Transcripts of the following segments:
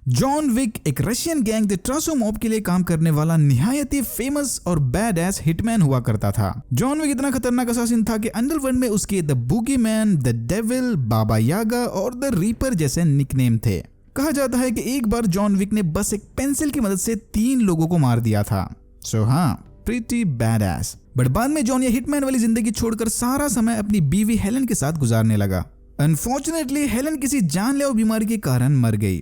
John Wick एक Russian gang the ट्रासो mob के लिए काम करने वाला निहायत ही फेमस और बैड एस हिटमैन हुआ करता था। जॉन विक इतना खतरनाक असासिन था कि अंडरवर्ल्ड में उसके the boogeyman, the devil, Baba Yaga और द रीपर जैसे निकनेम थे। कहा जाता है कि एक बार जॉन विक ने बस एक पेंसिल की मदद से 3 लोगों को मार दिया था। सो हाँ, प्रीटी बैड एस। बट बाद में जॉन ये हिटमैन वाली जिंदगी छोड़कर सारा समय अपनी बीवी हेलन के साथ गुजारने लगा। अनफॉर्चुनेटली हेलन किसी जानलेवा बीमारी के कारण मर गई।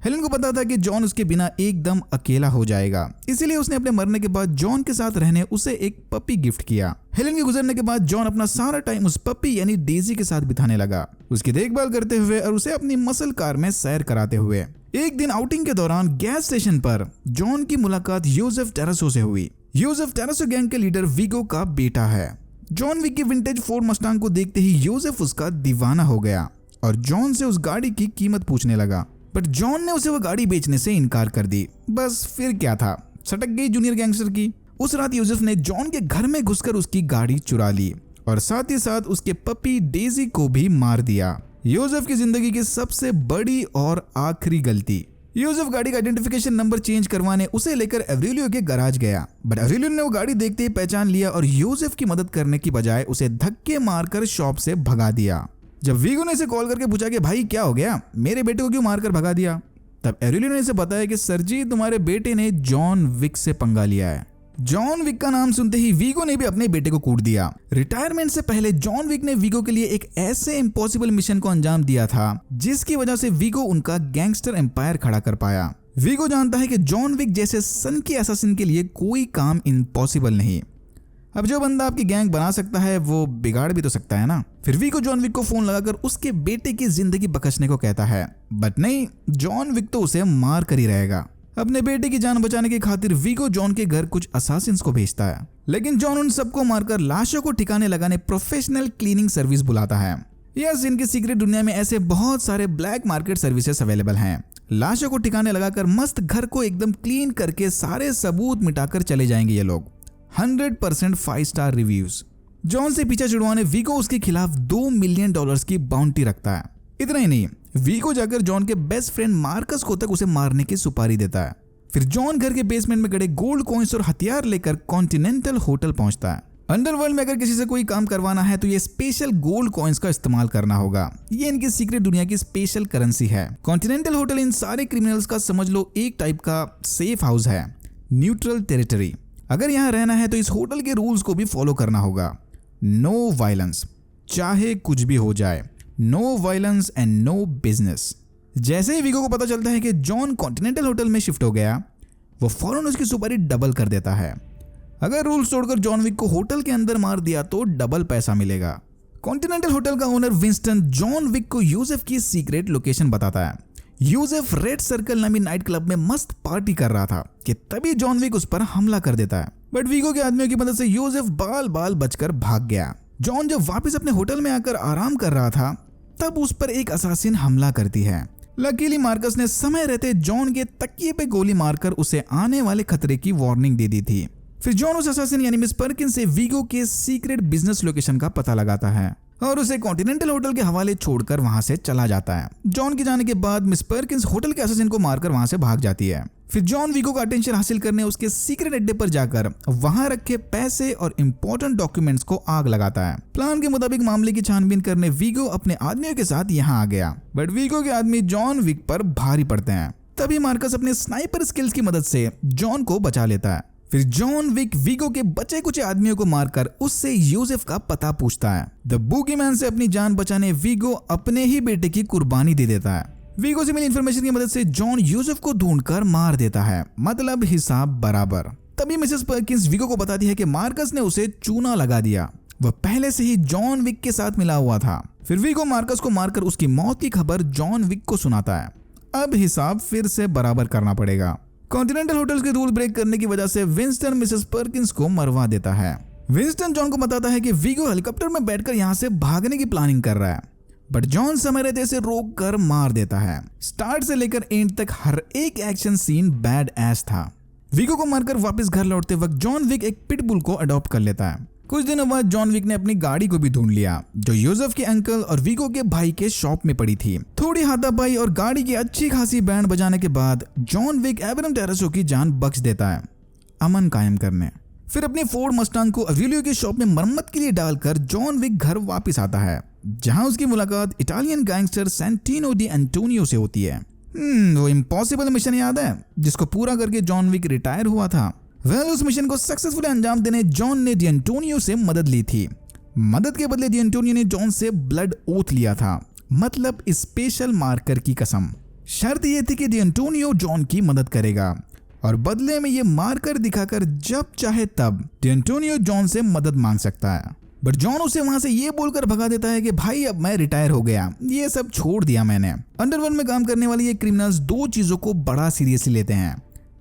हेलन को पता था कि जॉन उसके बिना एकदम अकेला हो जाएगा, इसीलिए उसने अपने मरने के बाद जॉन के साथ रहने उसे एक पपी गिफ्ट किया। हेलन के गुजरने के बाद जॉन अपना सारा टाइम उस पपी यानी डेजी के साथ बिताने लगा, उसकी देखभाल करते हुए और उसे अपनी मसल कार में सैर कराते हुए। एक दिन आउटिंग के दौरान गैस स्टेशन पर जॉन की मुलाकात योसेफ टेरासो से हुई। योसेफ टेरासो गैंग के लीडर वीगो का बेटा है। जॉन विक की विंटेज फोर्ड मस्टांग को देखते ही योसेफ उसका दीवाना हो गया और जॉन से उस गाड़ी की कीमत पूछने लगा, बट जॉन ने उसे वो गाड़ी बेचने से इनकार कर दी। बस फिर क्या था, सटक गई जूनियर गैंगस्टर की। उस रात योसेफ ने जॉन के घर में घुसकर उसकी गाड़ी चुरा ली और साथ ही साथ उसके पपी डेजी को भी मार दिया। योसेफ की जिंदगी की सबसे बड़ी और आखिरी गलती। योसेफ गाड़ी का आइडेंटिफिकेशन नंबर चेंज करवाने उसे लेकर एवरेलियो के गैराज गया, बट एवरेलियो ने वो गाड़ी देखते ही पहचान लिया और योसेफ की मदद करने की बजाय उसे धक्के मारकर शॉप से भगा दिया। जब वीगो ने इसे कॉल करके पूछा कि भाई क्या हो गया, मेरे बेटे को क्यों मारकर भगा दिया, तब एवरेलियो ने इसे बताया कि सर जी, तुम्हारे बेटे ने जॉन विक से पंगा लिया है। जॉन विक का नाम सुनते ही वीगो ने भी अपने बेटे को कूट दिया। रिटायरमेंट से पहले जॉन विक ने वीगो के लिए एक ऐसे इम्पॉसिबल मिशन को अंजाम दिया था जिसकी वजह से वीगो उनका गैंगस्टर एम्पायर खड़ा कर पाया। वीगो जानता है कि जॉन विक जैसे सन के असैसिन के लिए कोई काम इम्पॉसिबल नहीं। अब जो बंदा आपकी गैंग बना सकता है वो बिगाड़ भी तो सकता है ना। फिर वीगो जॉन विक को फोन लगाकर उसके बेटे की जिंदगी बख्शने को कहता है, बट नहीं, जॉन विक तो उसे मार कर ही रहेगा। अपने बेटे की जान बचाने की खातिर वीगो जॉन के घर कुछ असासिन्स को भेजता है, लेकिन जॉन उन सबको मारकर लाशों को ठिकाने लगाने प्रोफेशनल क्लीनिंग सर्विस बुलाता है। यस, इनकी सीक्रेट दुनिया में ऐसे बहुत सारे ब्लैक मार्केट सर्विसेज अवेलेबल हैं। लाशों को ठिकाने लगाकर मस्त घर को एकदम क्लीन करके सारे सबूत मिटाकर चले जाएंगे ये लोग। 100% 5 स्टार रिव्यूज। जॉन से पीछा छुड़वाने वीगो उसके खिलाफ $2 मिलियन की बाउंटी रखता है। इतना ही नहीं, वीगो जाकर जॉन के बेस्ट फ्रेंड मार्कस को तक उसे मारने की सुपारी देता है। फिर जॉन घर के बेसमेंट में गड़े गोल्ड कॉइन्स और हथियार लेकर कॉन्टिनेंटल होटल पहुंचता है। अंडरवर्ल्ड में अगर किसी से कोई काम करवाना है तो ये स्पेशल गोल्ड कॉइन्स का इस्तेमाल करना होगा। ये इनकी सीक्रेट दुनिया की स्पेशल करेंसी है। कॉन्टिनेंटल होटल इन सारे क्रिमिनल्स का समझ लो एक टाइप का सेफ हाउस है, न्यूट्रल टेरिटरी। अगर यहाँ रहना है तो इस होटल के रूल्स को भी फॉलो करना होगा। नो वायलेंस, चाहे कुछ भी हो जाए। No violence and no business. जैसे ही वीगो को पता चलता है कि जॉन कॉन्टिनेंटल होटल में शिफ्ट हो गया, वो फौरन उसकी सुपारी डबल कर देता है। अगर रूल्स तोड़कर जॉन विक को होटल के अंदर मार दिया तो डबल पैसा मिलेगा। कॉन्टिनेंटल होटल का ओनर विंस्टन जॉन विक को यूसेफ की सीक्रेट लोकेशन बताता है। यूसेफ रेड सर्कल नामी नाइट क्लब में मस्त पार्टी कर रहा था कि तभी जॉन विक उस पर हमला कर देता है, बट वीगो के आदमियों की मदद से यूसेफ बाल बाल बचकर भाग गया। जॉन जब वापस अपने होटल में आकर आराम कर रहा था तब उस पर एक असासिन हमला करती है। लकीली मार्कस ने समय रहते जॉन के तकिए पे गोली मारकर उसे आने वाले खतरे की वार्निंग दे दी थी। फिर जॉन उस असासिन यानी मिस पर्किंस से वीगो के सीक्रेट बिजनेस लोकेशन का पता लगाता है और उसे कॉन्टिनेंटल होटल के हवाले छोड़कर वहां से चला जाता है। जॉन के जाने के बाद मिस पर्किंस होटल के असासिन को मारकर वहां से भाग जाती है। फिर जॉन वीगो का अटेंशन हासिल करने उसके सीक्रेट अड्डे पर जाकर वहां रखे पैसे और इंपॉर्टेंट डॉक्यूमेंट्स को आग लगाता है। प्लान के मुताबिक मामले की छानबीन करने वीगो अपने आदमियों के साथ यहाँ आ गया, बट वीगो के आदमी जॉन विक पर भारी पड़ते हैं। तभी मार्कस अपने स्नाइपर स्किल्स की मदद से जॉन को बचा लेता है। फिर जॉन विक वीगो के बचे कुछ आदमियों को मारकर उससे यूसेफ का पता पूछता है। द बूगीमैन से अपनी जान बचाने वीगो अपने ही बेटे की कुर्बानी दे देता है। वीगो से मिली इंफॉर्मेशन की मदद से जॉन यूसेफ को ढूंढकर मार देता है, मतलब हिसाब बराबर। तभी मिसेस पर्किंस वीगो को बताती है कि मार्कस ने उसे चूना लगा दिया, वह पहले से ही जॉन विक के साथ मिला हुआ था। फिर वीगो मार्कस को मारकर उसकी मौत की खबर जॉन विक को सुनाता है। अब हिसाब फिर से बराबर करना पड़ेगा। कॉन्टिनेंटल होटल्स के रूल ब्रेक करने की वजह से विंस्टन मिसेस पर्किंस को मरवा देता है। विंस्टन जॉन को बताता है कि वीगो हेलीकॉप्टर में बैठकर यहाँ से भागने की प्लानिंग कर रहा है, बट जॉन समय रहते इसे रोक कर मार देता है। स्टार्ट से लेकर एंड तक हर एक एक्शन सीन बैड एस था। वीगो को मारकर वापस घर लौटते वक्त जॉन विक एक पिटबुल को अडॉप्ट कर लेता है। कुछ दिनों बाद जॉन विक ने अपनी गाड़ी को भी ढूंढ लिया जो योसेफ के अंकल और विको के भाई के शॉप में पड़ी थी। थोड़ी हाथापाई और गाड़ी की अच्छी खासी बैंड बजाने के बाद जॉन विक एब्राहम टेरेसो की जान बख्श देता है अमन कायम करने। फिर अपनी फोर्ड मस्टांग को अविलियो की शॉप में मरम्मत के लिए डालकर जॉन विक घर वापस आता है जहां उसकी मुलाकात Italian gangster Santino D Antonio से होती है। वो इम्पॉसिबल मिशन याद है जिसको पूरा करके जॉन विक रिटायर हुआ था। उस मिशन को सक्सेसफुली अंजाम देने जॉन ने डी एंटोनियो से मदद ली थी। मदद के बदले डी एंटोनियो ने जॉन से ब्लड ओथ लिया था, मतलब स्पेशल मार्कर की कसम। शर्त ये थी कि डी एंटोनियो जॉन की मदद करेगा और बदले में ये मार्कर दिखाकर जब चाहे तब डी एंटोनियो जॉन से मदद मांग सकता है। बट जॉन उसे वहां से ये बोलकर भगा देता है कि भाई अब मैं रिटायर हो गया, ये सब छोड़ दिया मैंने। अंडरवर्ल्ड में काम करने वाले ये क्रिमिनल्स दो चीजों को बड़ा सीरियसली लेते हैं।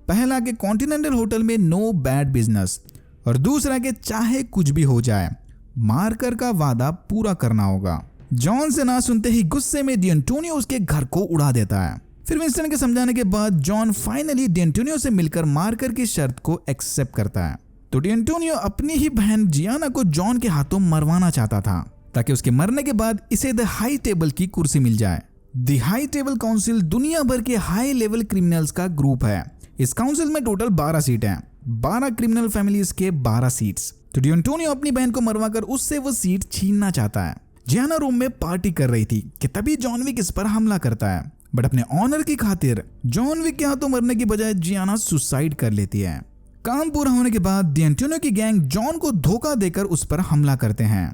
पहला कि कॉन्टिनेंटल होटल में नो बैड बिजनेस और दूसरा कि चाहे कुछ भी हो जाए मार्कर का वादा पूरा करना होगा। जॉन से ना सुनते ही गुस्से में डी एंटोनियो उसके घर को उड़ा देता है। फिर विंस्टन के समझाने के बाद जॉन फाइनली डी एंटोनियो से मिलकर मार्कर की शर्त को एक्सेप्ट करता है। तो डी एंटोनियो अपनी ही बहन जियाना को जॉन के हाथों मरवाना चाहता था ताकि उसके मरने के बाद इसे द हाई टेबल की कुर्सी मिल जाए। द हाई टेबल काउंसिल दुनिया भर के हाई लेवल क्रिमिनल्स का ग्रुप है। इस काउंसिल में टोटल 12 सीट हैं, 12 क्रिमिनल फैमिलीज के 12 सीट्स। तो डी एंटोनियो अपनी बहन को मरवाकर उससे वो सीट छीनना चाहता है। जियाना रूम में पार्टी कर रही थी कि तभी जॉन विक इस पर हमला करता है, बट अपने ऑनर की खातिर जॉन विक के हाथों मरने की बजाय जियाना सुसाइड कर लेती है। काम पूरा होने के बाद डी एंटोनियो की गैंग जॉन को धोखा देकर उस पर हमला करते हैं।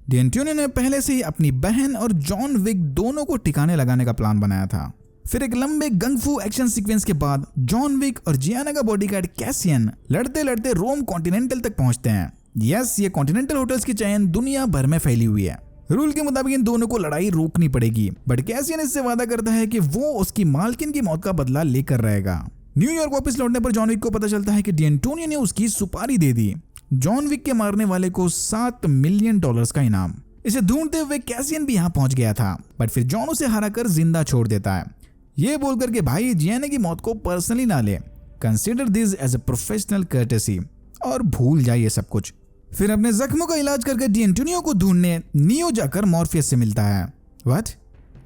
डी एंटोनियो ने पहले से ही अपनी बहन और जॉन विक दोनों को ठिकाने लगाने का प्लान बनाया था। फिर एक लंबे गंगफू एक्शन सीक्वेंस के बाद जॉन विक और जियाना का बॉडीगार्ड कैसियन लड़ते लड़ते रोम कॉन्टिनेंटल तक पहुंचते हैं। यस, ये कॉन्टिनेंटल होटल्स की चेन दुनिया भर में फैली हुई है। रूल के मुताबिक इन दोनों को लड़ाई रोकनी पड़ेगी, बट कैसियन इससे वादा करता है कि वो उसकी मालकिन की मौत का बदला लेकर रहेगा। न्यूयॉर्क वापस लौटने पर जॉन विक को पता चलता है कि डी एंटोनियो ने उसकी सुपारी दे दी, जॉन विक के मारने वाले को $7 मिलियन का इनाम। इसे ढूंढते हुए कैसियन भी यहाँ पहुंच गया था, बट फिर जॉन उसे हराकर जिंदा छोड़ देता है, ये बोलकर के भाई जियाना की मौत को पर्सनली ना ले, consider this as a professional courtesy और भूल जाए ये सब कुछ। फिर अपने जख्मों का इलाज करके डी एंटोनियो को ढूंढने नियो जाकर मॉर्फियस से मिलता है। What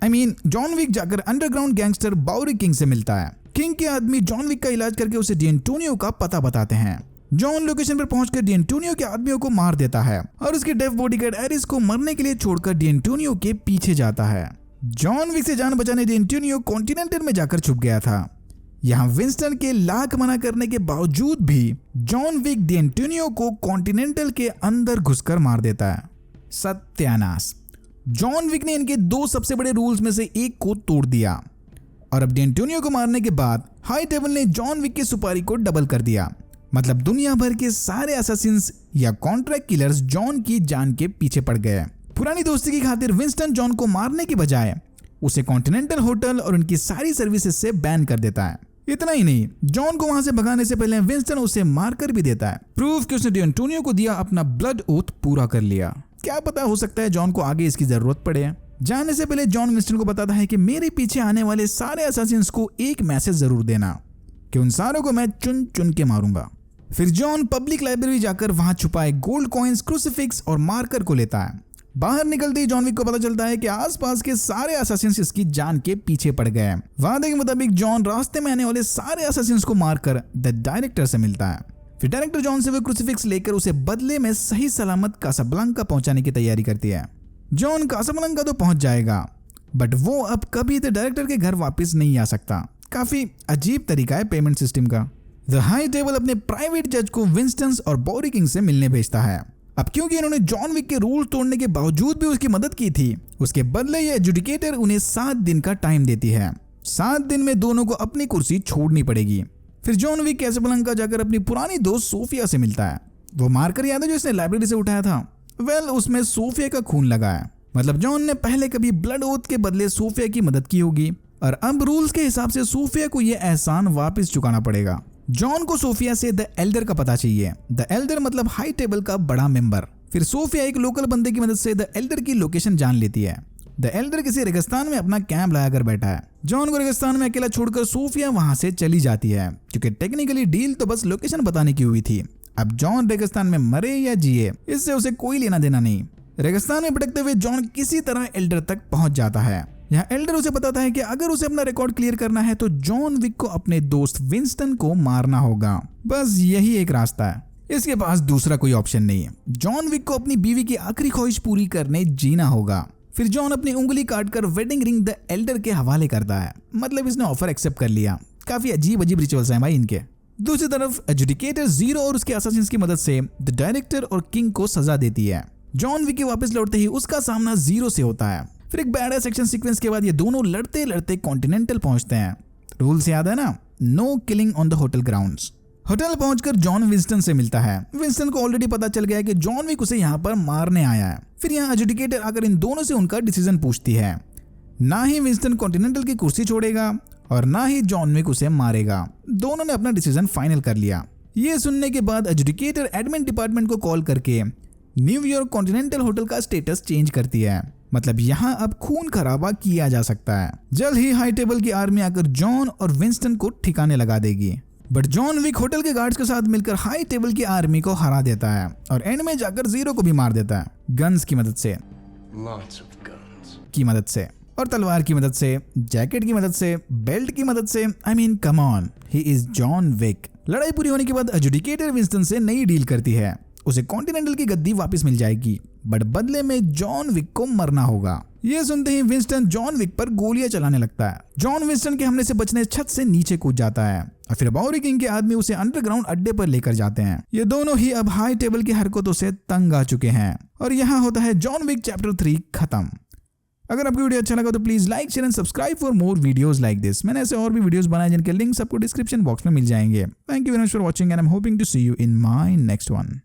I mean, John Wick जाकर अंडरग्राउंड गैंगस्टर बाउरी किंग से मिलता है। किंग के आदमी जॉन विक का इलाज करके उसे डी एंटोनियो का पता बताते हैं। जॉन लोकेशन पर पहुंचकर डी एंटोनियो के आदमियों को मार देता है और उसके डेफ बॉडीगार्ड एरिस को मरने के लिए छोड़कर डी एंटोनियो के पीछे जाता है। जॉन विक से जान बचाने डी एंटोनियो कॉन्टिनेंटल में जाकर छुप गया था। यहाँ विंस्टन के लाख मना करने के बावजूद भी जॉन विक डी एंटोनियो को कॉन्टिनेंटल के अंदर घुसकर मार देता है। सत्यानाश, जॉन विक ने इनके दो सबसे बड़े रूल्स में से एक को तोड़ दिया और अब डी एंटोनियो को मारने के बाद हाई टेबल ने जॉन विक की सुपारी को डबल कर दिया। मतलब दुनिया भर के सारे असैसिन्स या कॉन्ट्रैक्ट किलर्स जॉन की जान के पीछे पड़ गए। पुरानी दोस्ती की खातिर विंस्टन जॉन को मारने की बजाय उसे कॉन्टिनेंटल होटल और उनकी सारी सर्विसेज से बैन कर देता है। इतना ही नहीं, जॉन को वहां से भगाने से पहले विंस्टन उसे मारकर भी देता है, प्रूफ कि उसने डी एंटोनियो को दिया अपना ब्लड ओथ पूरा कर लिया। क्या पता, हो सकता है जॉन को आगे इसकी जरूरत पड़े। जाने से पहले जॉन विंस्टन को बताता है कि मेरे पीछे आने वाले सारे असैसिन्स को एक मैसेज जरूर देना कि उन सारों को मैं चुन चुन के मारूंगा। फिर जॉन पब्लिक लाइब्रेरी जाकर वहां छुपाए गोल्ड कॉइन्स, क्रूसिफिक्स और मार्कर को लेता है। बाहर निकलते ही जॉन विक को पता चलता है कि आसपास के सारे असैसिन्स इसकी जान के पीछे पड़ गए हैं। वादे के मुताबिक जॉन रास्ते में आने वाले सारे असैसिन्स को मारकर द डायरेक्टर से मिलता है। फिर डायरेक्टर जॉन से वो क्रूसिफिक्स लेकर उसे बदले में सही सलामत कासाब्लांका पहुंचाने की तैयारी करती है। जॉन कासाब्लांका तो पहुंच जाएगा, बट वो अब कभी द डायरेक्टर के घर वापस नहीं आ सकता। काफी अजीब तरीका है पेमेंट सिस्टम का। द हाई टेबल अपने प्राइवेट जज को विंस्टन और बाउरी किंग से मिलने भेजता है। अब क्योंकि इन्होंने जॉन विक के रूल तोड़ने के बावजूद भी उसकी मदद की थी, उसके बदले ये एजुडिकेटर उन्हें 7 दिन का टाइम देती है। 7 दिन में दोनों को अपनी कुर्सी छोड़नी पड़ेगी। फिर जॉन विक कासाब्लांका जाकर अपनी पुरानी दोस्त सोफिया से मिलता है। वो मारकर याद है जो इसने लाइब्रेरी से उठाया था? उसमें सोफिया का खून लगा है। मतलब जॉन ने पहले कभी ब्लड ओथ के बदले सोफिया की मदद की होगी और अब रूल्स के हिसाब से सोफिया को यह एहसान वापस चुकाना पड़ेगा। जॉन को सोफिया से द एल्डर का पता चाहिए। द एल्डर मतलब हाई टेबल का बड़ा मेंबर। फिर सोफिया एक लोकल बंदे की मदद से द एल्डर की लोकेशन जान लेती है। द एल्डर किसी रेगिस्तान में अपना कैंप लगाकर बैठा है। जॉन को रेगिस्तान में अकेला छोड़कर सोफिया वहां से चली जाती है, क्योंकि टेक्निकली डील तो बस लोकेशन बताने की हुई थी। अब जॉन रेगिस्तान में मरे या जिए, इससे उसे कोई लेना देना नहीं। रेगिस्तान में भटकते हुए जॉन किसी तरह एल्डर तक पहुंच जाता है। यहाँ एल्डर उसे बताता है कि अगर उसे अपना रिकॉर्ड क्लियर करना है तो जॉन विक को अपने दोस्त विंस्टन को मारना होगा। बस यही एक रास्ता है, इसके पास दूसरा कोई ऑप्शन नहीं है। जॉन विक को अपनी बीवी की आखिरी ख्वाहिश पूरी करने जीना होगा। फिर जॉन अपनी उंगली काटकर वेडिंग रिंग द एल्डर के हवाले करता है, मतलब इसने ऑफर एक्सेप्ट कर लिया। काफी अजीब अजीब रिचुअल्स हैं भाई इनके। दूसरी तरफ एजुडिकेटर जीरो और उसके असैसिन्स की मदद से द डायरेक्टर और किंग को सजा देती है। जॉन विक के वापस लौटते ही उसका सामना जीरो से होता है। फिर एक बैड एक्शन सीक्वेंस के बाद ये दोनों लड़ते लड़ते कॉन्टिनेंटल पहुंचते हैं। रूल्स याद है ना, no killing on the hotel grounds. Hotel पहुंचकर जॉन विंस्टन से मिलता है। विंस्टन को ऑलरेडी पता चल गया है कि जॉन विक उसे यहाँ पर मारने आया है। फिर यहाँ एजुडिकेटर आकर इन दोनों से उनका डिसीजन पूछती है। ना ही विंस्टन कॉन्टिनेंटल की कुर्सी छोड़ेगा और ना ही जॉन विक उसे मारेगा। दोनों ने अपना डिसीजन फाइनल कर लिया। ये सुनने के बाद एजुडिकेटर एडमिन डिपार्टमेंट को कॉल करके न्यूयॉर्क कॉन्टिनेंटल होटल का स्टेटस चेंज करती है, मतलब यहाँ अब खून खराबा किया जा सकता है। जल्द ही हाई टेबल की आर्मी आकर जॉन और विंस्टन को ठिकाने लगा देगी। बट जॉन विक होटल के गार्ड्स के साथ मिलकर हाई टेबल की आर्मी को हरा देता है और एंड में जाकर जीरो को भी मार देता है, गन्स की मदद से और तलवार की मदद से, जैकेट की मदद से, बेल्ट की मदद से। I mean come on, he is John Wick. लड़ाई पूरी होने के बाद एजुडिकेटर विंस्टन से नई डील करती है। उसे कॉन्टिनेंटल की गद्दी वापस मिल जाएगी, बट बदले में जॉन विक को मरना होगा। ये सुनते ही विंस्टन जॉन विक पर गोलियां चलाने लगता है। जॉन विंस्टन के हमले से बचने छत से नीचे कूद जाता है और फिर बाउरी किंग के आदमी उसे अंडरग्राउंड अड्डे पर लेकर जाते हैं। ये दोनों ही अब हाई टेबल की हरकतों से तंग आ चुके हैं और यहाँ होता है जॉन विक चैप्टर 3 खत्म। अगर आपको वीडियो अच्छा लगा तो please like, share and subscribe for more videos like this. मैंने ऐसे और भी वीडियोस बनाए जिनके लिंक्स आपको डिस्क्रिप्शन बॉक्स में मिल जाएंगे। Thank you very much for watching and I am hoping to see you in my next one.